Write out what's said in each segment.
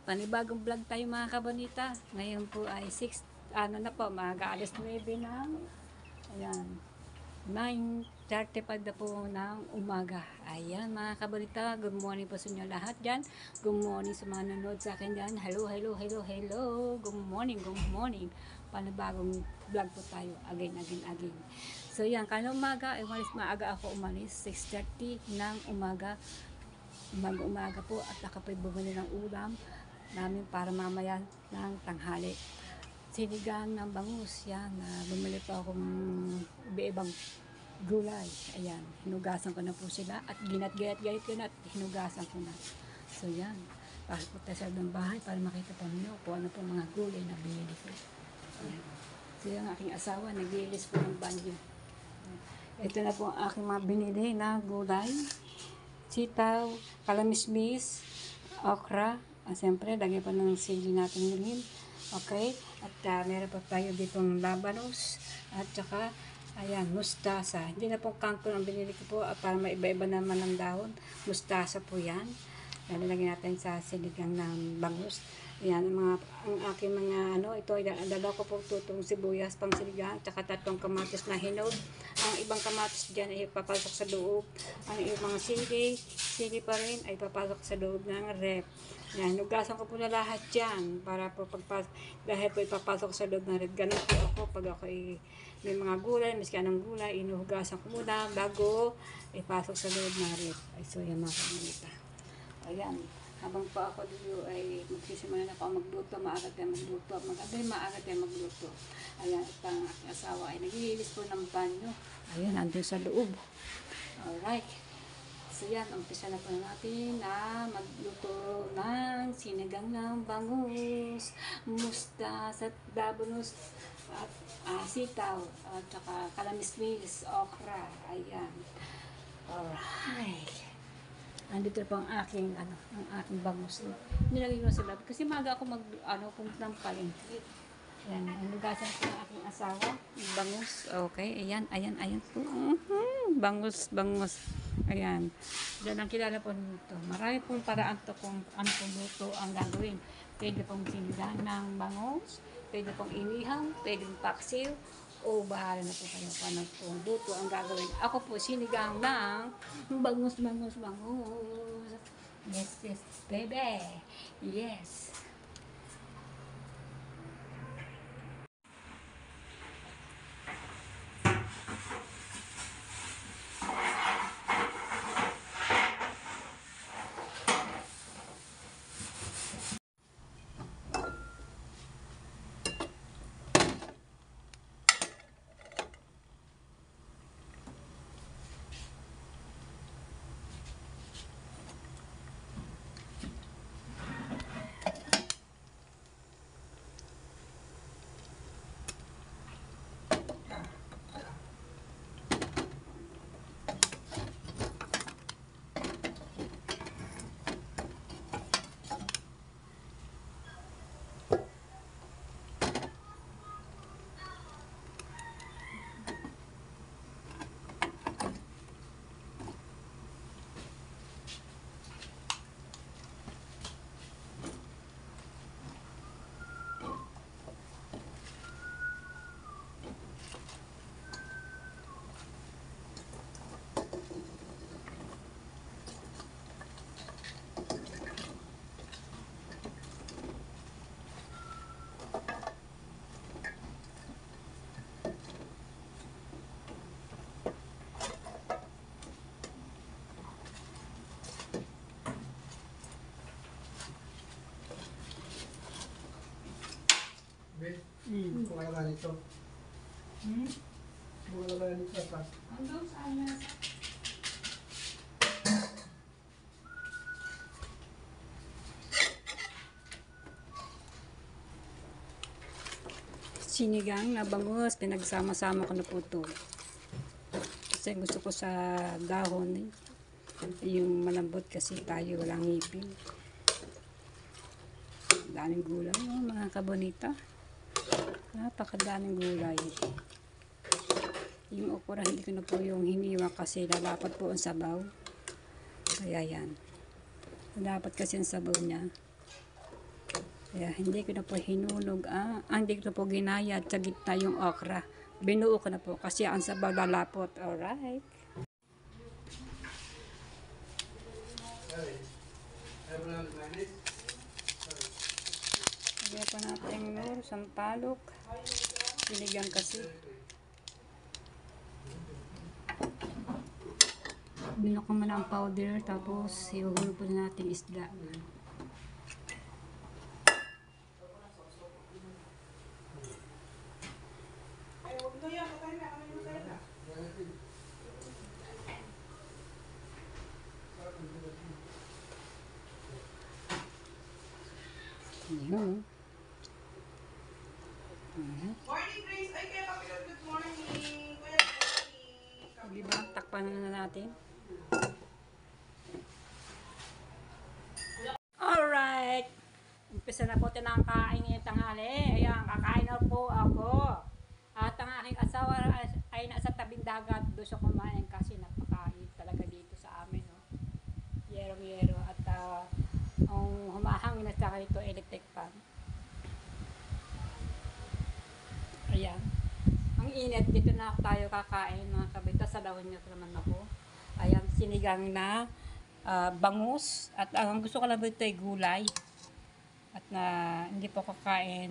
Panibagong vlog tayo mga kabonita. Ngayon po ay 6, maaga, alas 9 ng, ayan, 9:35 na po ng umaga. Ayan mga kabonita, good morning po sa inyo lahat dyan. Good morning sa mga nanonood sa akin dyan. Hello, hello, hello, hello. Good morning, good morning. Panibagong vlog po tayo, again. So yan, kanina umaga, maaga ako umalis, 6:30 ng umaga. Umaga po at nakapay bumili ng ulam namin para mamaya ng tanghali. Sinigang ng bangus, yan. Bumili po akong iba-ibang gulay. Ayan, hinugasan ko na po sila at ginat-gayat ko na at hinugasan ko na. So yan, pasok po tayo sa ng bahay para makita pa ninyo kung ano po mga gulay na binili ko. Ayan. So yung aking asawa, naglilis po ng banyo. Ito na po ang aking mga binili na gulay. Sitaw, kalamismis, okra, siyempre, lagyan pa ng sili natin yun. Okay? At meron pa tayo ditong labanos, at saka, ayan, mustasa. Hindi na po kangkong ang binili ko po, para maiba-iba naman ng dahon. Mustasa po yan. Lalagyan natin sa sinigang ng bangus. Ayan, ang aking mga, ito ay dalawa ko po tutong sibuyas pang sinigang, tsaka 3 kamatis na hinog. Ang ibang kamatis dyan ay papasok sa loob. Ang ibang mga sili pa rin ay papasok sa loob ng rep. Yan, nugasan ko po na lahat dyan para po dahil po ipapasok sa loob ng rep. Ganun po ako pag ako may mga gulay, miski anong gulay, inuhugasan ko muna bago ipasok sa loob ng rep. Ay, so yan mga kamanita. Ayan. Habang pa ako dito ay magsisimula na ako magluto, maaga tayo magluto. Ayan, at ang aking asawa ay naglilinis po ng banyo. Ayan, nandun sa loob. Alright. So yan, umpisa na po natin na magluto ng sinigang ng bangus, mustasa, labanos, at sitaw, at saka kalamismis, okra. Ayan. Alright. Andito po ang aking bangus. Nilagay ko sa lab kasi maaga ako pumunta ng palengke. Ayan, nugasan ko ang aking asawa, bangus. Okay, ayan po. Bangus. Ayan. Diyan ang kilala po nito. Marami pong paraan to kung ano pong luto ang gagawin. Pwede pong sinigang ng bangus, pwede pong inihaw, pwede pong paksiw, o bahala na po kayo paano po luto ang gagawin. Ako po sinigang ng bangus. Yes, baby. Yes. Bukalaga nito. Bukalaga nito pa. Andun saan na? Sinigang na bangus, pinagsama-sama ko na po ito. Kasi gusto ko sa dahon yung malambot kasi tayo walang ngipin. Daming gulay mga kabonita. Napakadaming gulay. Yung okra hindi ko na po yung hiniwa kasi lalapat po ang sabaw. Kaya yan. Lalapat kasi ang sabaw niya. Kaya hindi ko na po hinunog, hindi ko na po ginayad sa gitna yung okra. Binuo ko na po kasi ang sabaw lalapot. Alright. Lagyan pa natin yung sampalok. Sinigang kasi. Binok ko muna ang powder, tapos iuhulog po na natin isda. Yun. Morning, Grace. Ay, kaya kami good morning. Kuya, good morning. Diba? Takpan na natin. Alright! Umpisa na po tayo ng kain ngayong tanghali. Ayan, kakain na po ako. At ang aking asawa ay nasa tabing dagat. Doon siya kumain kasi napakain talaga dito sa amin. No? Yero-yero. At ang humahangin na saka ito electric fan. Ayan. Ang init. Dito na tayo kakain mga kabita. Sa dahon niya naman ako. Ayan, sinigang na bangus. At ang gusto ko lang dito ay gulay. At hindi po kakain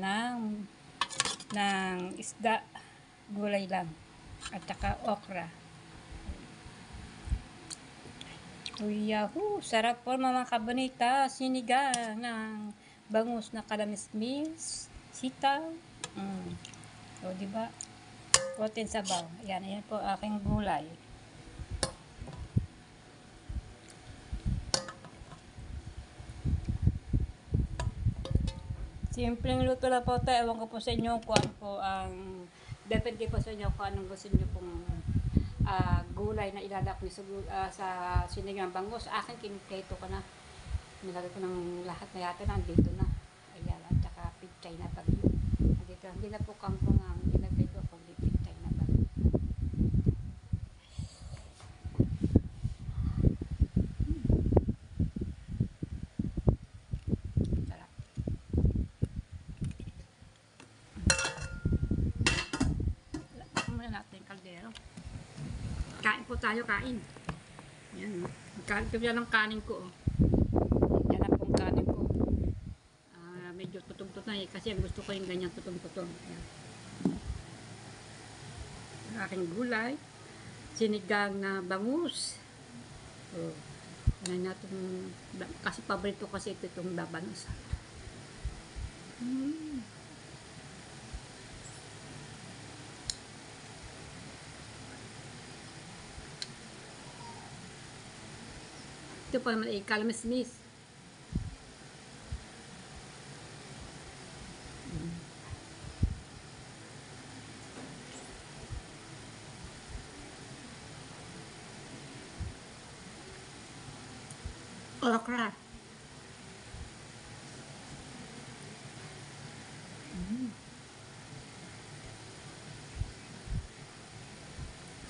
ng isda, gulay lang. At saka okra. Yahoo! Sarap po mga kabonita. Sinigang ng bangus na kalamismis, sitaw. O, diba? Protein sabaw. Ayan po aking gulay. Simpleng luto lang po ito. Ewan ko po sa inyo kung ano po ang depende po sa inyo kung anong gusto nyo pong gulay na ilalak nyo sa sinigang bangus. Akin kiniketo ko na. Nilagay ko ng lahat na yata nandito na. Ayan, at saka pichay na bagyo. Nandito, hindi na po kangkong ang nilagay ko kundi pichay na bagyo. Sarap. Muna natin yung kaldero. Kain po tayo, kain. Yan. Kain ko yan ang kanin ko. Yan ang pong kanin ko. Medyo tutong-tutong na kasi gusto ko yung ganyan tutong-tutong. Yan. Ang aking gulay. Sinigang na bangus. Yan natin. Kasi paborito kasi ito itong bangus. Ito pa naman ay kalamismis. Okra.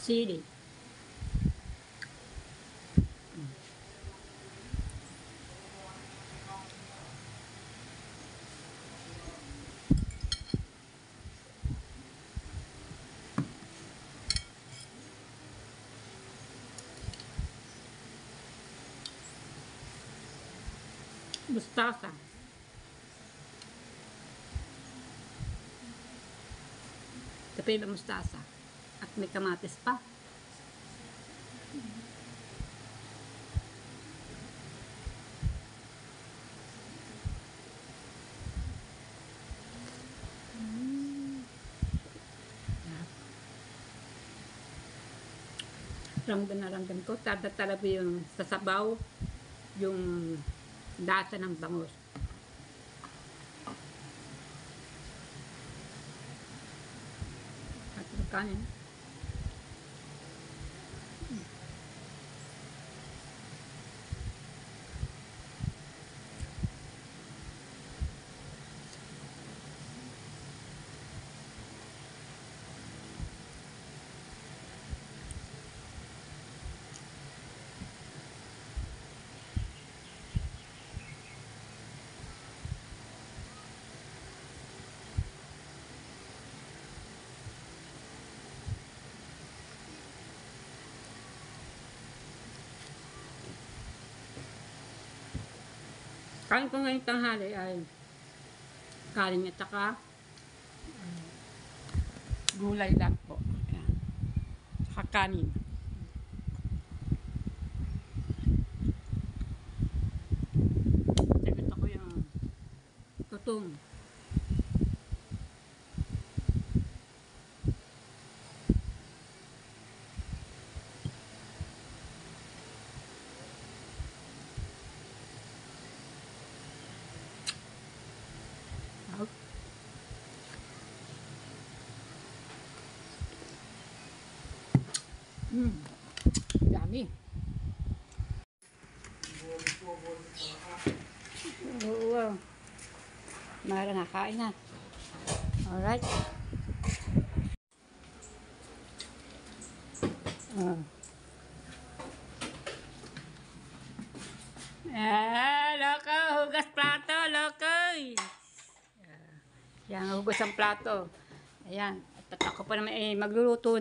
Sili. Mustasa. Tapos yung mustasa. At may kamatis pa. Ramdam na ramdam ko. Talaga yung sasabaw. Yung lasa ng bangus. At kanin. Kain ko ngayong tanghali ay kanin at saka gulay lang po. Ayan. Saka kanin. Sagot ako yung tutong. Dami. Oo. Mara nakain na. Alright. Loko. Hugas plato, loko. Yan, hugas ang plato. Ayan. At ako pa naman magluluto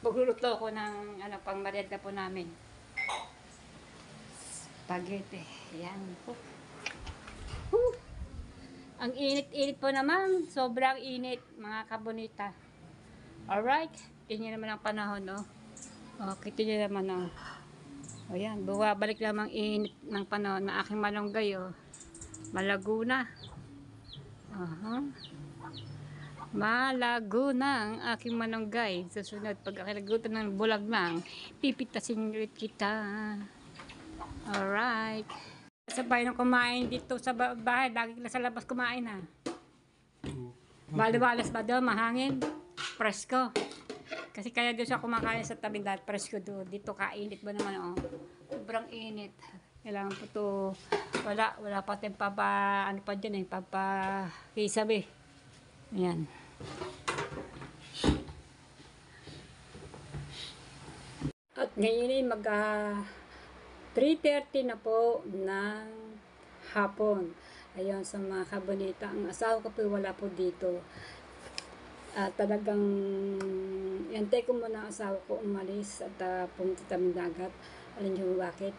magluluto ako ng pang merienda po namin. Spaghetti. Ayan. Ang init-init po naman. Sobrang init, mga kabonita. Alright. Tingnan naman ang panahon, no? Okay, tingnan naman, no? O yan, bumabalik lamang init ng panahon na aking malunggay, oh. Malago na. Malago na ang aking malunggay. Susunod, pag akinagutan ng bulag lang, pipitasin ulit kita. Alright. Sabay nang kumain dito sa bahay, lagi na sa labas kumain, ha. Balibalas ba doon, mahangin? Presko. Kasi kaya doon siya kumakain sa tabing dahil presko doon. Dito kainit ba naman, oh. Sobrang init. Kailangan po to, wala pa tayong ano pa dyan, papakisabi. Ayan. At ngayon ay 3:30 na po ng hapon. Ayun, sa mga kabonita. Ang asawa ko po wala po dito. Talagang yantay ko muna ang asawa ko umalis at pumunta kami dagat. Alam niyo bakit?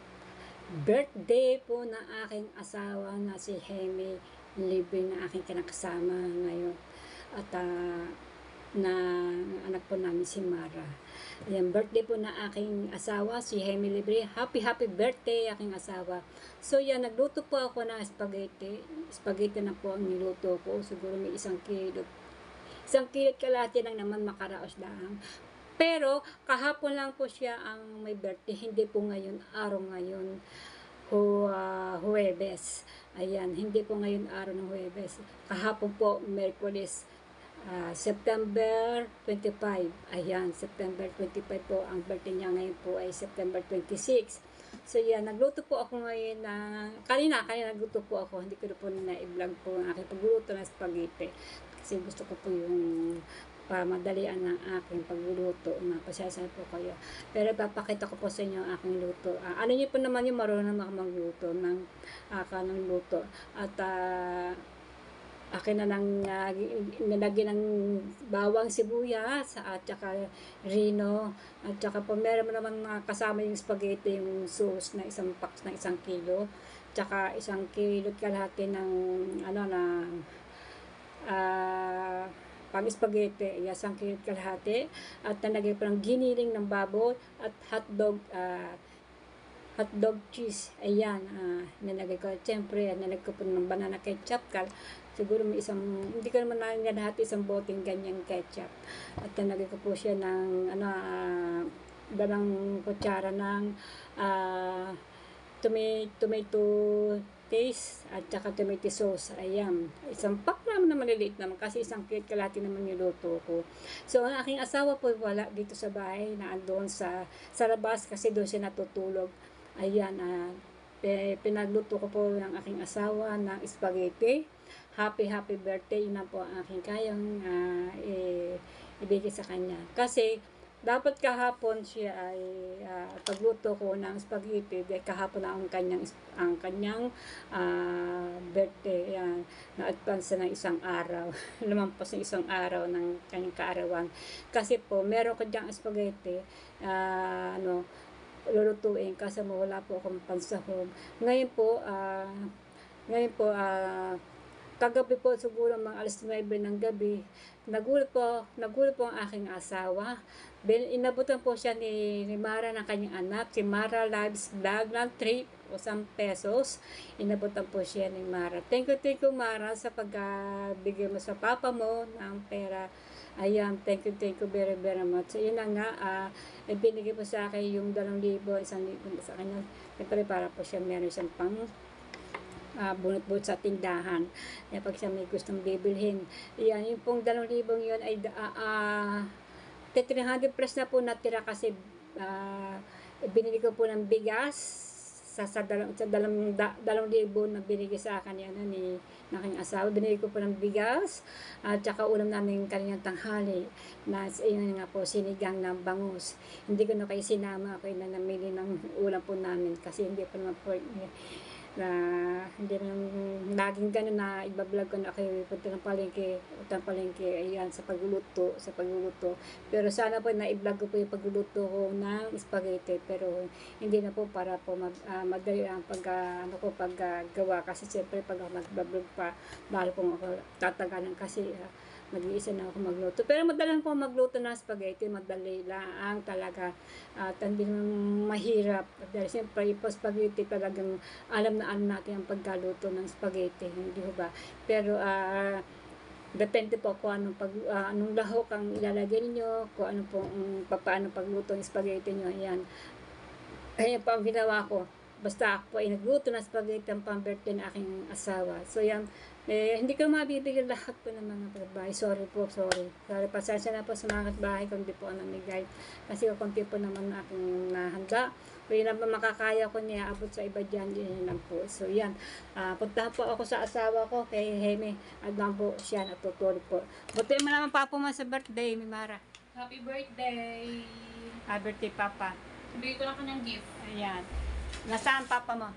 Birthday po na aking asawa na si Hemi Libre na aking kinakasama ngayon. At na anak po namin si Mara. Ayan, birthday po na aking asawa, si Hemi Libre. Happy birthday aking asawa. So yan, nagluto po ako ng spaghetti. Spaghetti na po ang niluto ko. Siguro may 1 kilo. 1 kilo kalahati lang naman, makaraos lang. Pero kahapon lang po siya ang may birthday. Hindi po ngayon, araw ngayon. Huwebes. Ayan, hindi po ngayon araw ng Huwebes. Kahapon po, Merkulis. September 25. Ayan, September 25 po. Ang birthday niya ngayon po ay September 26. So yan, nagluto po ako ngayon kanina nagluto po ako. Hindi ko na po na-i-vlog po ang aking pagluluto ng spaghetti. Kasi gusto ko po yung pamadalian ng aking pagluluto. Mapasyasan po kayo. Pero papakita ko po sa inyo ang aking luto. Ano niyo po naman yung marunong magluto ng kanang luto. At akin na lang nilagyan ng bawang, sibuyas at saka rino at saka po meron naman kasama yung spaghetti, yung sauce na isang pack na 1 kilo, tsaka 1 kilo kalahati ng pang spaghetti, 1 kilo kalahati, at nalagay po ng giniling ng baboy at hotdog cheese. Ayan, nilagay ko. Siyempre, nilagay ko po ng banana ketchup. Siguro may hindi ko naman lahat, 1 boteng ganyang ketchup. At nilagay ko po siya ng dalang kutsara ng tomato paste at saka tomato sauce. Ayan, 1 pack naman na maliliit naman kasi 1 kilo kalahati naman niluto ko. So ang aking asawa po wala dito sa bahay, naandoon sa labas kasi doon siya natutulog. Ayan, pinagluto ko po ng aking asawa ng spaghetti. Happy birthday na po ang aking kayang ibigay sa kanya. Kasi dapat kahapon siya ay pagluto ko ng spaghetti, kahapon na ang kanyang birthday. Na-advance na ng 1 araw. Lumampas ng 1 araw ng kanyang kaarawan. Kasi po, meron ko diyang spaghetti, lulutuin kasi wala po akong pansahog. Ngayon po, kagabi po siguro mga alas 9 ng gabi, nagulat po ang aking asawa. Inabutan po siya ni Mara ng kanyang anak, si Mara Lives Vlog ng 3 o 1 pesos. Inabutan po siya ni Mara. Thank you Mara sa pagbigay mo sa papa mo ng pera. Ayan, thank you very much. So, yun na nga, ibinigay po sa akin yung 2,000, 1,000 sa kanya. Siyempre, para po siya meron siyang pang bunot-bunot sa tindahan. Kaya pag siya may gustong bibilhin. Yan, yung pong 2,000 yun ay 300 plus na po natira kasi binili ko po ng bigas sa 2,000 na binigay sa akin yan ni aking asawa. Binili ko po ng bigas at saka ulam namin kanyang tanghali na yun nga po, sinigang ng bangus. Hindi ko na kayo sinama, ako na namili ng ulam po namin kasi hindi pa naman po na hindi naman laging gano'n na ibablog ko na kayo punta ng palengke, ayan, sa pagluluto. Pero sana po na i-vlog ko po yung pagluluto ko ng spaghetti, pero hindi na po para po madali ang paggawa kasi siyempre pag mag-vlog pa, lalo po ako tatagalan kasi mag-iisa na ako magluto. Pero madali po magluto ng spaghetti, madali lang talaga. At hindi naman mahirap. Dahil siyempre, yung spaghetti talagang alam natin ang pagkaluto ng spaghetti, hindi ba? Pero depende po kung anong lahok ang ilalagay niyo, kung ano po paano pagluto ng spaghetti niyo. Ayan. Ayan po ang ginawa ko. Basta ako ay nagluto ng spaghetti ang pang-birthday ng aking asawa. So yan, hindi ko mabibigyan lahat po ng mga kapitbahay. Sorry. Pasensya na po sa mga kapitbahay kung di po namigay. Kasi konti po naman na aking nahanda. Kung yun ang makakaya ko niya, abot sa iba dyan, yun lang po. So yan, punta po ako sa asawa ko, kay Heme. At lang po siya natutulog po. Buti mo naman papo mo sa birthday, mi Mara. Happy birthday! Happy birthday, Papa. Bigay ko lang kanyang gift. Ayan. Nasaan Papa mo?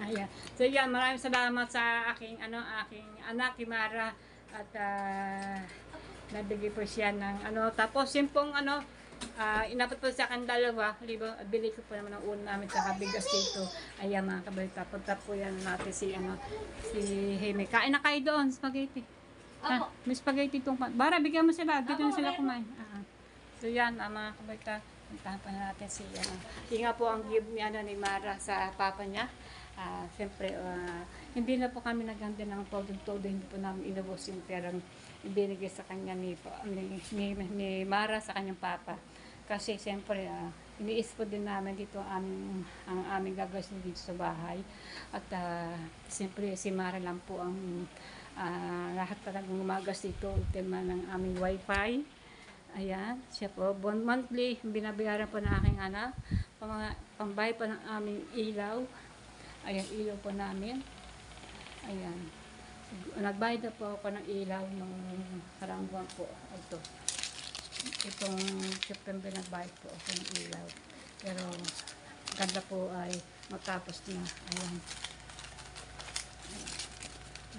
Ayan. So yan, maraming salamat sa aking anak, Mara, at nabigay po siya ng tapos yung pong inabot po sa akin 2,000, bili ko po naman ng ulam namin sa bigas dito. Ayan mga kabalita, punta po yan natin si Heme. Kain na kayo doon, spaghetti. May spaghetti itong Bara, bigyan mo sila, dito na sila kumain. So yan, mga kabalita, puntahan pa natin si Inga po ang gift ni Mara sa papa niya. Siyempre, hindi na po kami naghanda ng todo, hindi po namin inubos yung perang ibinigay sa kanya ni Mara sa kanyang papa. Kasi siyempre, iniis po din namin dito ang aming gagasin dito sa bahay. At siyempre, si Mara lang po ang lahat talagang umagas dito, tema ng aming wifi. Ayan, siya po, monthly, binabayaran po ng aking anak, pambayad po ng aming ilaw. Ayan, ilaw po namin. Ayan, nagbayad na po ako ng ilaw ng karang buwan po. Itong September nagbayad po ako ng ilaw. Pero, ganda po ay matapos na. Ayan.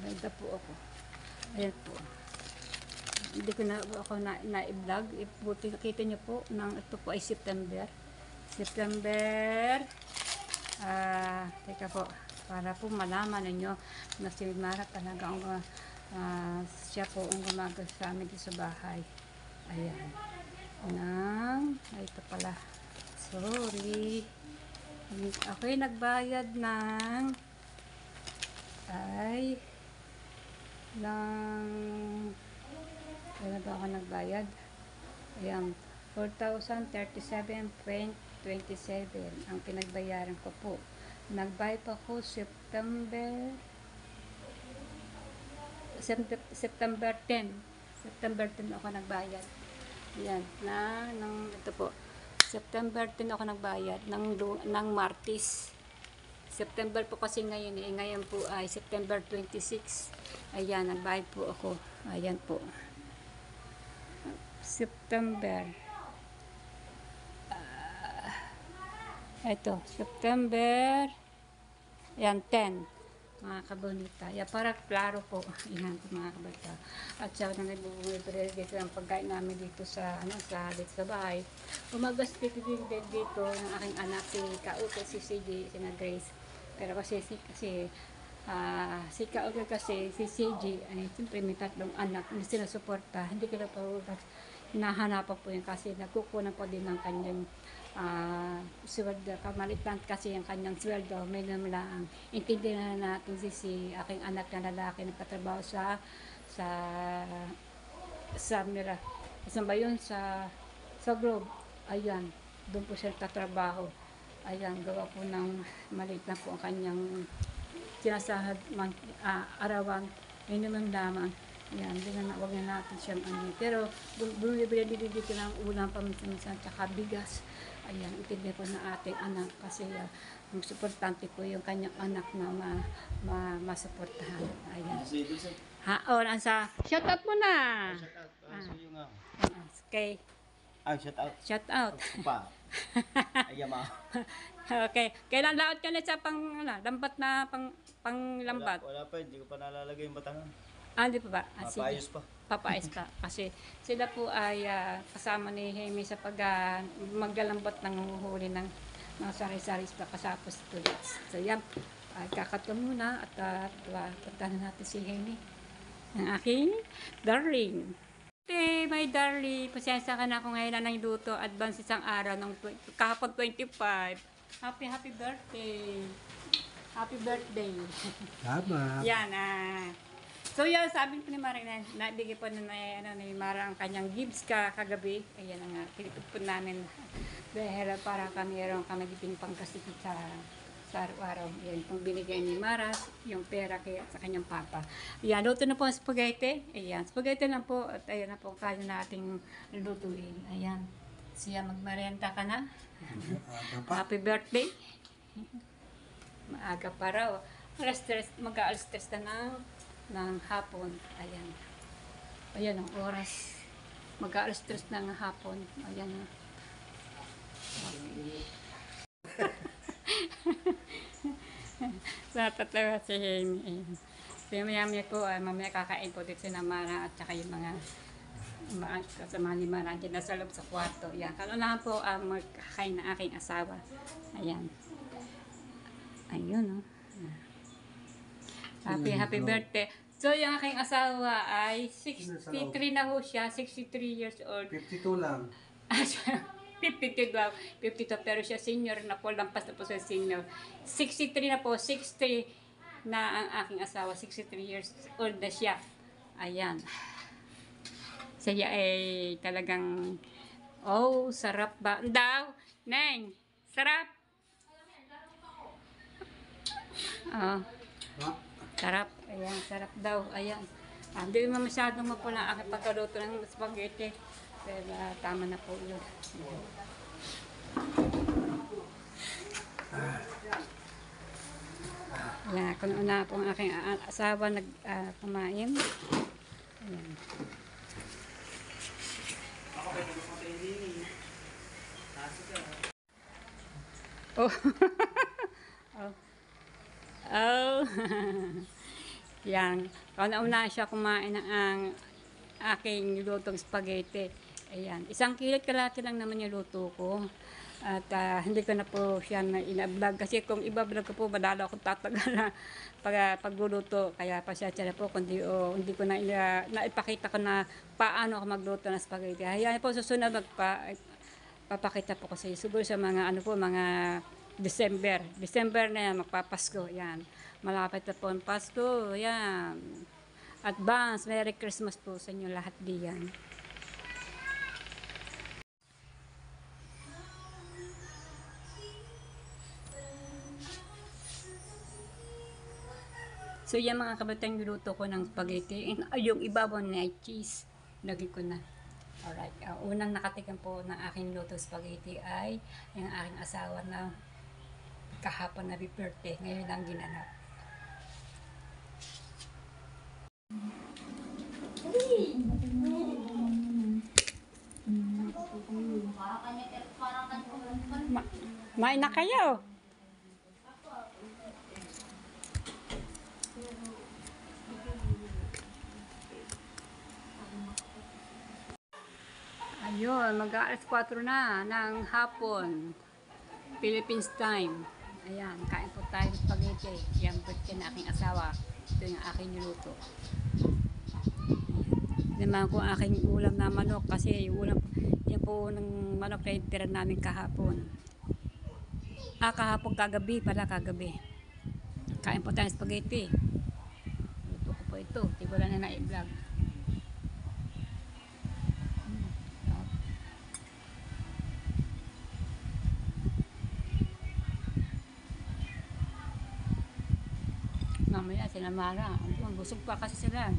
Ganda po ako. Ayan po. Hindi ko na ako na-vlog. Buti nakita niyo po, ito po ay September. Teka po, para po malaman ninyo na si Mara talaga siya po ang gumagal sa amin dito sa bahay. Ayan. Ito pala. Sorry. Ako'y nagbayad ng wala ba ako nagbayad? Ayan, 4,037.27 ang pinagbayaran ko po. Nagbayad pa ko September 10. September 10 ako nagbayad. Ayan, ito po. September 10 ako nagbayad ng Martes. September po kasi ngayon ngayon po ay September 26. Ayan, nagbayad po ako. Ayan po. September. Ito, September. Ayan, 10. mga kabonita. Yeah, para klaro po. Yan po mga kabonita. At siya na nagbubuli dito ang pagkain namin dito sa dito sa bahay. Umagas dito dito ng aking anak si Kauke, si CJ, si na Grace. Pero si Kauke kasi si CJ ay siyempre may tatlong anak na sinusuporta. Hindi ko na po hinahanapan po yun kasi nagkukunan po din ng kanyang sweldo. Kamalitan kasi yung kanyang sweldo. May naman lang intindihan na natin si aking anak na lalaki na patrabaho sa Mira. Saan ba yun? Sa Globe. Ayan. Doon po siya tatrabaho. Ayan. Gawa po ng maliit na po ang kanyang sinasahad arawan. May naman lamang. Yan, wag na natin siyang Pero, bumibili dito ng ulam paminsan-minsan, tsaka bigas. Ayan, itindi po na ating anak kasi ang suportante po yung kanyang anak na masuportahan. Ayan. Nasa, shout out mo na! Okay. Shout out. Shout out. Pa. Ayama. Okay. Kailan laot ka na sa lambat na panglambat? Wala pa, hindi ko pa nalalagay yung batangan. Di pa ba? Mapayos pa. Papayos pa. Kasi sila po ay kasama ni Jaime sa maglalambot ng huhuli ng mga sari-sari pa kasapos tuloy. So yan, kakato muna at puntahan natin si Jaime. Ang aking darling. Okay, my darling. Pasensya ka na kung ngayon na luto. Advance isang araw ng kahapon 25. Happy birthday. Happy birthday. Tama. Yan So yan, sabi ko ni Mara na nabigay po ni Mara ang kanyang gifts kagabi. Ayan nga, pinipid po namin dahil para meron kami diping pangkasikip sa araw-araw. Yan, kung binigay ni Mara, yung pera sa kanyang papa. Ayan, luto na po ang spaghetti. Ayan, spaghetti lang po. At ayan na po kaya nating lutuin. Ayan. Siya magmerienda ka na. Happy birthday. Maaga pa raw. Mag-aalas 3 na ng hapon. Ayan. Ayan ang oras. Mag-aalas 3 ng hapon. Ayan na. Natatawa si Jaime. So maya-maya ko, mamaya kakain po dito si Namara at saka yung mga kasama ni Mara dyan nasa loob sa kwarto. Ayan. Kanunahan po magkakain na aking asawa. Ayan. Ayun, Happy birthday. So, yung aking asawa ay 63 na ho siya. 63 years old. 52 lang. 52 daw. 52 pero siya senior na po. Lampas na po sa senior. 63 na po. 60 na ang aking asawa. 63 years old na siya. Ayan. Siya ay talagang sarap ba? Daw. Neng, sarap. Sarap. Ayan, sarap daw. Ayan. Hindi naman masyadong mapula ang aking pagkaluto ng spaghetti. Pero tama na po yun. Ayan, kung una po ang aking asawa kumain. Ayan. Oh. Oh. Yan. Kauna-una siya kumain ng aking lutong spaghetti. Ayan. 1 kilot kalahati lang naman yung luto ko. At hindi ko na po siya ina-vlog. Kasi kung iba-vlog ko po, madalo akong tatagal na pagluluto. Kaya pasensya na po kung hindi ko na naipakita ko na paano ako magluto ng spaghetti. Ayan po, susunod papakita po kasi siguro sa mga mga December na yan, magpapasko. Yan. Malapit na po ang Pasko. Yan. Advance, Merry Christmas po sa inyo lahat diyan. So yan mga kabatang niluto ko ng spaghetti. Yung ibabaw na cheese, lagay ko na. Alright. Unang nakatikim po ng aking luto spaghetti ay yung aking asawa na kahapon na birthday. Ngayon lang ginanap. Main na kayo. Yun, mag-aalas 4 na ng hapon. Philippines time. Ayan, kain po tayo ng spaghetti. Yan, birthday na aking asawa. Ito yung aking niluto. Naman ko aking ulam na manok kasi yung ulam, yan po ng manok na tira namin kahapon. Kahapon kagabi pala kagabi. Kain po tayo ng spaghetti. Luto ko po ito. Di ko lang na i-vlog. Mamaya sila Mara. Busog pa kasi sila.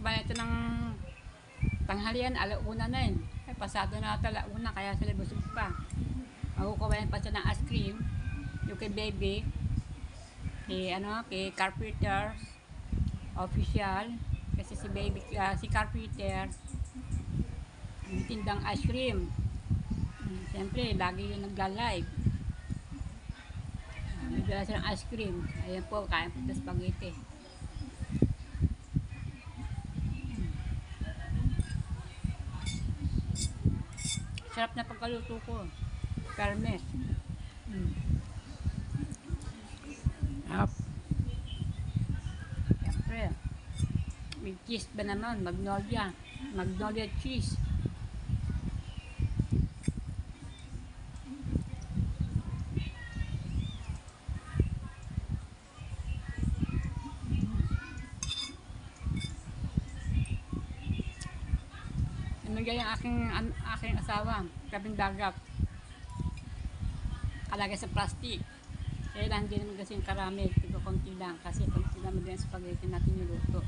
Ito ng tanghalian, alauna na yun. Pasado na ata alauna, kaya sila busog pa. Makukuha pa siya ng ice cream. Yung kay baby. Kay Carpenter official. Kasi si baby, si Carpenter, may tindang ice cream. Siyempre, lagi yung nagla-live. May dala silang ice cream. Ayan po, kain po ito spaghetti. Sarap na pagkaluto ko. Karmes. Siyempre, may cheese ba naman? Magnolia. Magnolia cheese. Namigay ang aking asawa, kabing dagat. Kalagay sa plastic. Kaya lang hindi naman kasi yung karami, ito konti lang kasi konti naman din ang spaghetti natin yung luto.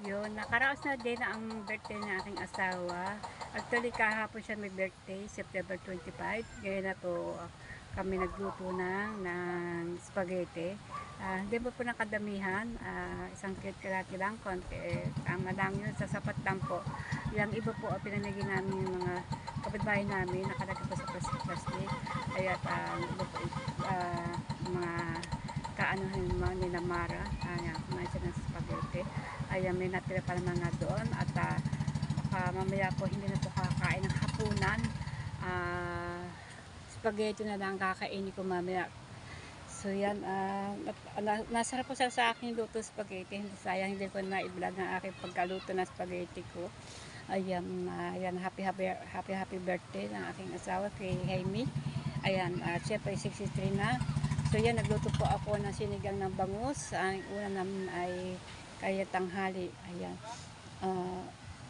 Yun, nakaraos na din ang birthday ng aking asawa. Actually, kahapon siya may birthday, September 25. Ngayon na po kami nagluto ng spaghetti. Hindi po nakadamihan, isang kalati lang, konti. Tama lang yun, sasapat lang po. Yung iba po, pinamigay namin yung mga kapitbahay namin, nakalagay po sa plastic. Kaya iba po, mga kaanohin mo nila Mara, kumain siya ng spaghetti. Ayan, may natira pa naman nga doon at mamaya po hindi na po kakain ng hapunan. Spaghetti na lang kakainin ko mamaya. So yan, nasarap po sa akin luto spaghetti. Hindi sayang, hindi ko na i-vlog ang aking pagkaluto ng spaghetti ko. Ayan, happy birthday ng aking asawa kay Jaime. Ayan, syempre 63 na. So yan, nagluto po ako ng sinigang ng bangus. Ang una namin ay kaya tanghali. Ayan.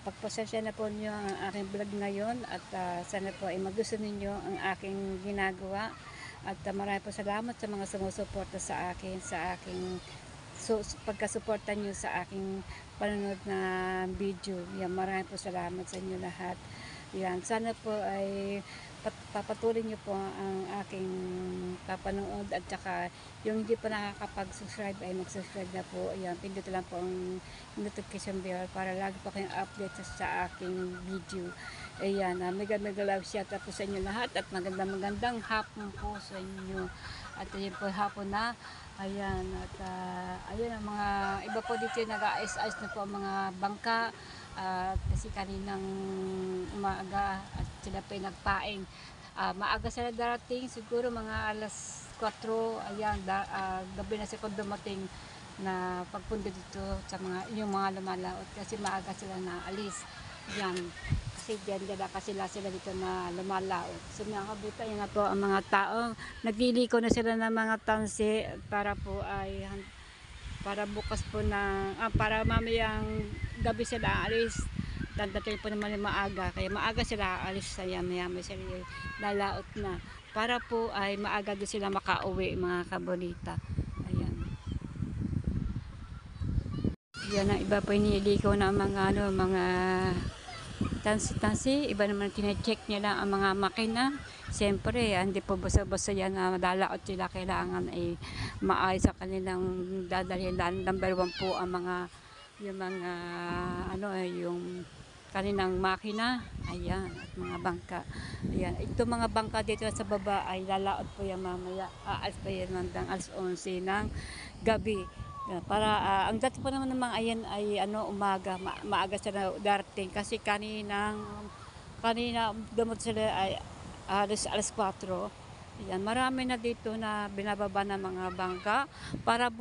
Pagpasensya na po niyo ang aking vlog ngayon at sana po ay magustuhan ninyo ang aking ginagawa at marami po salamat sa mga sumusuporta sa akin, pagkasuporta niyo sa aking panonood na video. Yan, marami po salamat sa inyo lahat. Yan, sana po ay papatuloy niyo po ang aking papanood at saka yung hindi pa nakakapag-subscribe ay mag-subscribe na po. Ayan, pindot lang po ang notification bell para lagi po kayong update sa aking video. Ayan, mega love shout out po sa inyo lahat at magandang hapon po sa inyo. At ayun po hapon na. Ayan, at ayun ang mga iba po dito nag-aayos-ayos na po ang mga bangka. Kasi kaninang umaga at sila pa nagpaing. Maaga sila darating, siguro mga alas 4, ayan, gabi na sila dumating na pagpunta dito sa yung mga lumalaot kasi maaga sila na alis. Yan, kasi dyan kasi sila dito na lumalaot. So mga kabuta, yun na po ang mga taong nagliliko na sila ng mga tansi para po ay para bukas po para mamayang gabi sila alis. Dadating po naman yung maaga, kaya maaga sila alis sa maya sila lalaot na para po ay maaga din sila makauwi mga kabonita. Ayan. Yan ang iba po iniliko na mga tansi-tansi, iba naman tine-check nila ang mga makina. Siyempre, hindi po basta-basta yan na madalaot sila. Kailangan ay maayos sa kanilang dadalhin. Number one po ang yung mga, yung kaninang makina. Ayan, at mga bangka. Ayan, ito mga bangka dito sa baba ay lalaot po yan mamaya. Aalis pa yan hanggang alas 11 ng gabi. Para ang dati po naman ng mga ayan ay umaga, maaga sila darating kasi kanina dumot sila ay alas 4. Ayan, marami na dito na binababa ng mga bangka para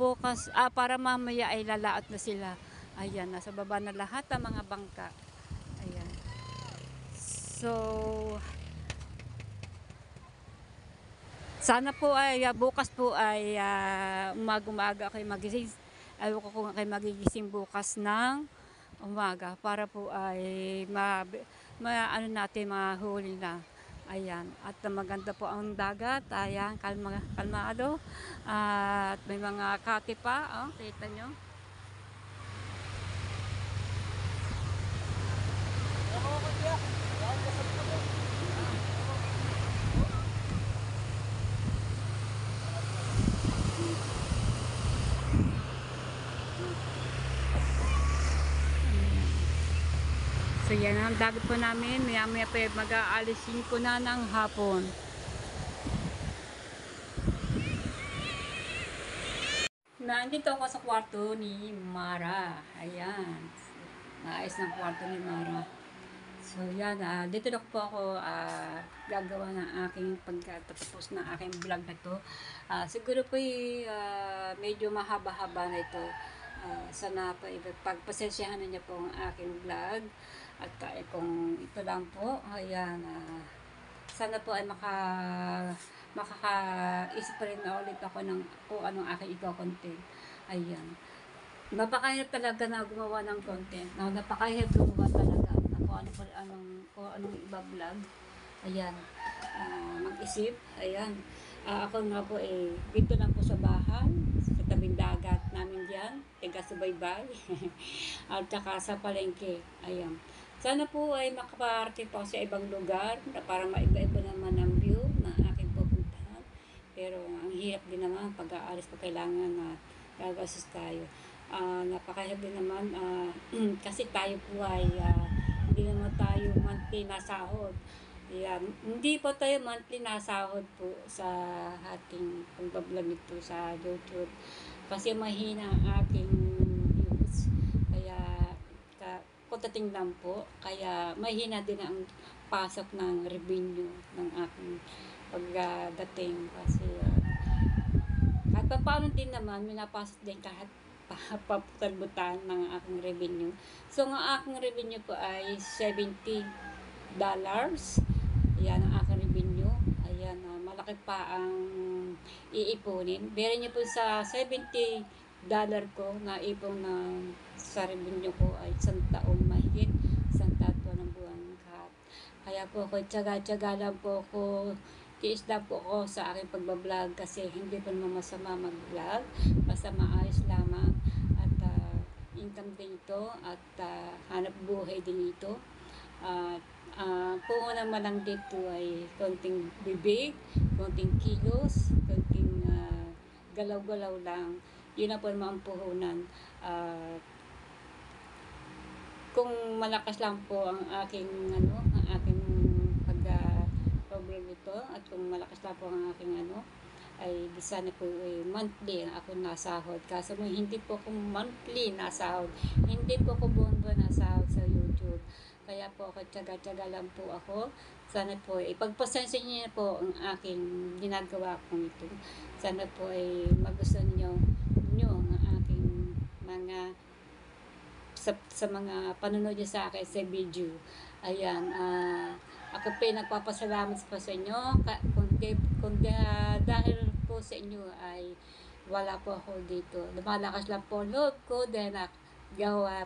para mamaya ay lalaot na sila. Ayan, nasa baba na lahat ang mga bangka. Ayan. So, sana po ay bukas po ay umaga kayo magising. Ayaw ko kung kayo magigising bukas ng umaga para po ay natin mahuli na. Ayan. At maganda po ang dagat. Ayan, kalmado. At may mga kati pa. Kita nyo. So yan ang dagat po namin. Maya pa mag-aalis 5 na ng hapon. Nandito ako sa kwarto ni Mara. Ayan. Naayos ng kwarto ni Mara. So yan, dito na po ako gagawa ng aking pagtatapos ng aking vlog na to. Siguro po medyo mahaba-haba na ito. Sana po pagpasensyahan niyo po ang aking vlog. At kung ito lang po, ayan, sana po ay makakaisip pa rin na ulit ako ng kung anong aking iko-content. Ayan. Napakahirap talaga na gumawa ng content. Napakahirap gumawa talaga na kung anong iba-vlog. Ayan. Mag-isip. Ayan. Ako nga po dito lang po sa bahay, sa tabing dagat namin diyan, tiga subaybay. At saka sa palengke. Ayan. Sana po ay makaparating po sa ibang lugar para maiba-iba naman ang view na aking pupuntahan. Pero ang hirap din naman pag-aalis pa kailangan na gagastos tayo. Napakahirap din naman kasi tayo po ay hindi naman tayo monthly na sahod. Yan. Hindi po tayo monthly na sahod po sa ating pagbablog nito sa YouTube. Kasi mahina ang ating views. Kaya kung tatingnan po, kaya mahina din ang pasok ng revenue ng aking pagdating. Kasi kahit pa paano din naman, minapasok din kahit paputalbutan ng aking revenue. So, ang aking revenue po ay $70. Ayan ang aking revenue. Ayan, malaki pa ang iipunin. Bera niyo po sa $70 ko na ipon na sa revenue ko ay 1 taon mahigit, 1 taon ng buwan. Kaya po ako, tsaga-tsaga lang po ako, tiis lang po ako sa aking pagbablog kasi hindi po naman masama mag-vlog. Basta maayos lamang at income din ito at hanap buhay din ito. Kung naman lang dito ay konting bibig, konting kilos, konting galaw-galaw lang. Yun na po naman ang puhunan. Kung malakas lang po ang aking pag-vlog nito at kung malakas lang po ang aking ay di sana po monthly ako nasahod. Kaso hindi po ako monthly nasahod. Hindi po ako buwan-buwan nasahod sa YouTube. Kaya po ako tsaga-tsaga lang po ako. Sana po ipagpasensya niyo po ang aking ginagawa kong ito. Sana po magustuhan niyo ang aking mga sa mga panonood niyo sa akin sa video. Ayan, ako po nagpapasalamat po sa inyo. Kung dahil po sa inyo ay wala po ako dito. Lumalakas lang po loob ko dahil gawa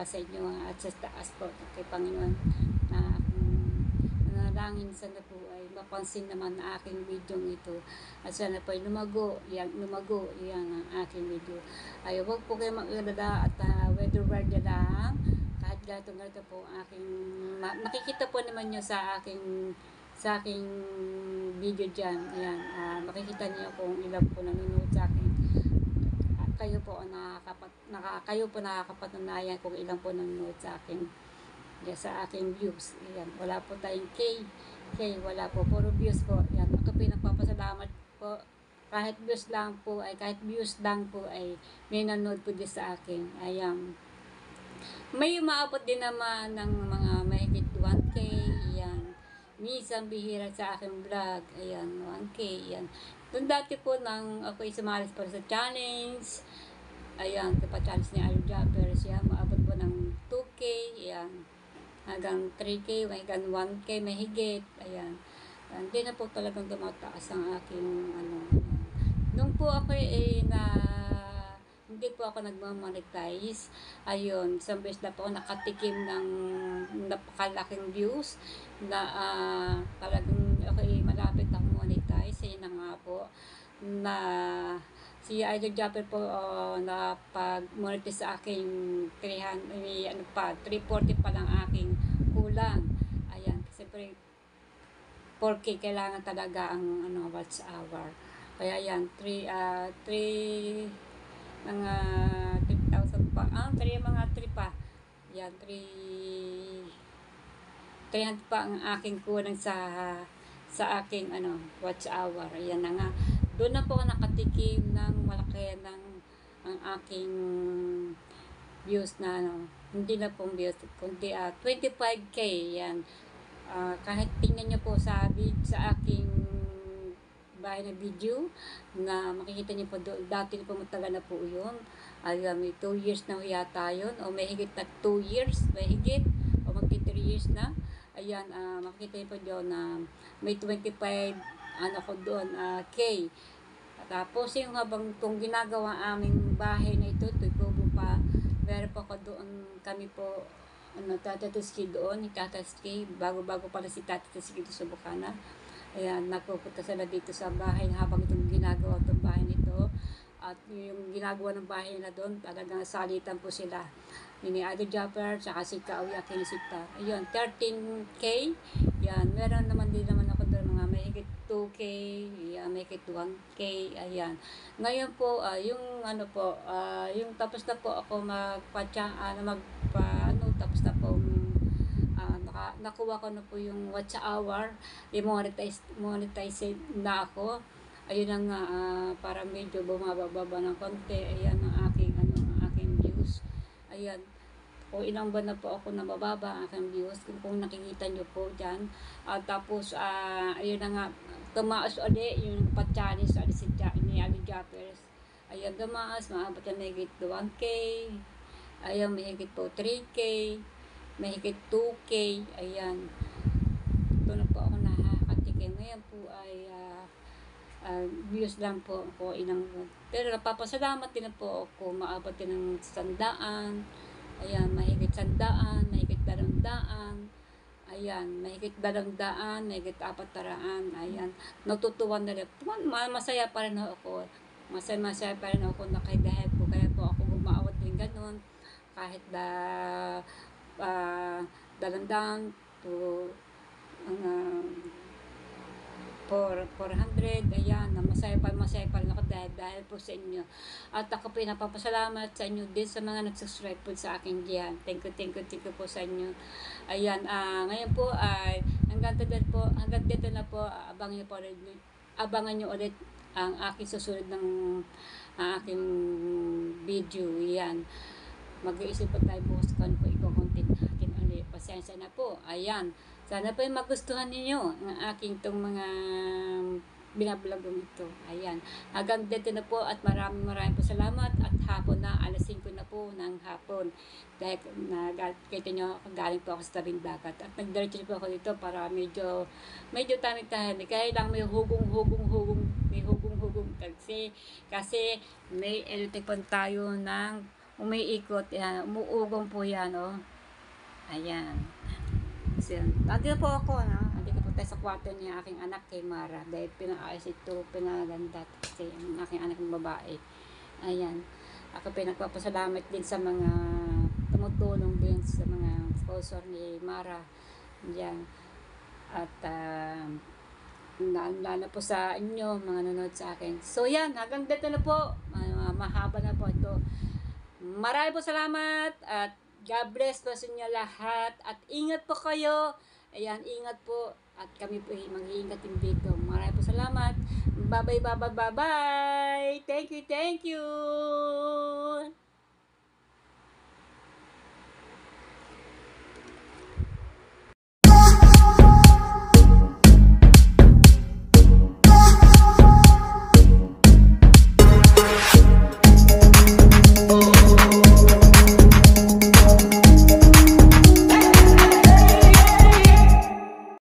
sa inyo at sa taas po kay Panginoon na nanalangin sana po ay mapansin naman na aking video ito at sana po ay lumago yan ang aking video. Ay huwag po kayo mag-alala at weather lang kahit ganito po ang aking, makikita po naman nyo sa aking video dyan. Ayan, makikita niyo kung ilan po nanonood sa akin. Kayo po nakakapatunayan kung ilan po nanonood sa akin. Sa aking views. Ayan, wala po tayong wala po, puro views po. Ayan, ako pinagpapasalamat po. Kahit views lang po ay may nanonood po din sa akin. Ayan. May umaabot din naman ng mga mahigit 1K. Ayan. Minsan bihira sa aking vlog. Ayan, 1K. Ayan. Doon dati po nang ako sumalis pa sa challenge. Ayan, challenge ni Alo Japper siya. Maabot po ng 2K. Ayan. Hanggang 3K, hanggang 1K, mahigit. Ayan. Hindi na po talagang tumataas ang aking nung po ako hindi po ako nagmamonetize. Ayun, isang beses na po ako nakatikim ng napakalaking views na talagang ako malapit na monetize. Ayun na nga po na si Idol Japper po na pag-monetize sa aking 340 pa lang aking kulang. Ayan, kasi 4K kailangan talaga ang watch hour. Kaya yan, 3,000 pa. 3 pa. Yan, 300 pa ang aking kulang sa aking watch hour. Ayan na nga. Doon na po ako nakatikim ng malaki ng ang aking views na hindi na pong views, kundi 25K. Yan. Kahit tingnan nyo po sa aking bahay na video na makikita nyo po doon, dati po matagal na po yun. May 2 years na yata yun, o may higit na 2 years, may higit, o magti 3 years na. Ayan, makikita nyo po doon na may 25 ko doon, K. Tapos yung habang itong ginagawa aming bahay na ito, tukubo pa, meron pa ko doon, kami po Tataski doon, ni Tataski, bago-bago pala si Tataski dito sa Bukana. Ayan, nagpupunta sila dito sa bahay habang itong ginagawa itong bahay nito. At yung ginagawa ng bahay na doon, talagang salitan po sila. Ni Idol Japper, tsaka si Kauya Kinisita. Ayun, 13K. Yan, meron naman din naman ako doon mga may higit 2K, may higit 1K. Ayan. Ngayon po, yung yung tapos na po ako tapos na po nakuha ko na po yung watch hour, i-monetize na ako. Ayun na nga, para medyo bumababa ng konti. Ayan ang aking views. Ayan, kung ilang buwan na po ako nabababa ang aking views, kung nakikita nyo po dyan. Tapos, ayun na nga, tumaas ulit yung pa-challenge ni Ali Jappers. Ayan, tumaas, maabot na higit 1K. Ayan, may higit po 3K. May higit 2K. Ayan. Ito na po ako nakakatikim. Ngayon po ay views lang po ako pero napapasalamat din po ako, maabot din ng 100. Ayan, mahigit 100, mahigit 200. Ayan, mahigit 200, mahigit 400. Ayan, natutuwa na rin. Masaya pa rin ako. Masaya pa rin ako na dahil po kaya po ako bumaawat din ganun. Kahit 200 to 400, ayan, masaya pa rin ako dahil po sa inyo. At ako pinapapasalamat sa inyo din sa mga nag-subscribe po sa akin diyan. Thank you po sa inyo. Ayan, ngayon po ay hanggang dito na po, abangan nyo ulit ang aking susunod ng aking video. Ayan, mag-iisip pa tayo bukas kung ano po i-content natin ulit. Pasensya na po. Ayan, sana po magustuhan ninyo ang aking itong mga binablogong ito. Ayan, hanggang dito na po at maraming po salamat. At hapon na, alas 5 na po ng hapon. Dahil kita nyo, galing po ako sa tabing dagat. At nagdiretso po ako dito para medyo tamig-tahimik. Kaya lang may hugong kasi may electric pan tayo ng umiikot. Yan, umuugong po yan, oh. Ayan. So, nandito po ako, nandito po tayo sa kwarto niya aking anak kay Mara. Dahil pinaayos ito, pinaganda kasi ang aking anak ng babae. Ayan. Ako pinagpapasalamat din sa mga tumutulong din sa mga sponsor ni Mara. Yan. At lalo po sa inyo, mga nanonood sa akin. So yan, hanggang dito na po. Mahaba na po ito. Maraming po salamat at God bless po sa inyo lahat. At ingat po kayo. Ayan, ingat po. At kami po mag-iingat din dito. Maraming po salamat. Bye-bye, bye-bye, bye-bye. Thank you, thank you.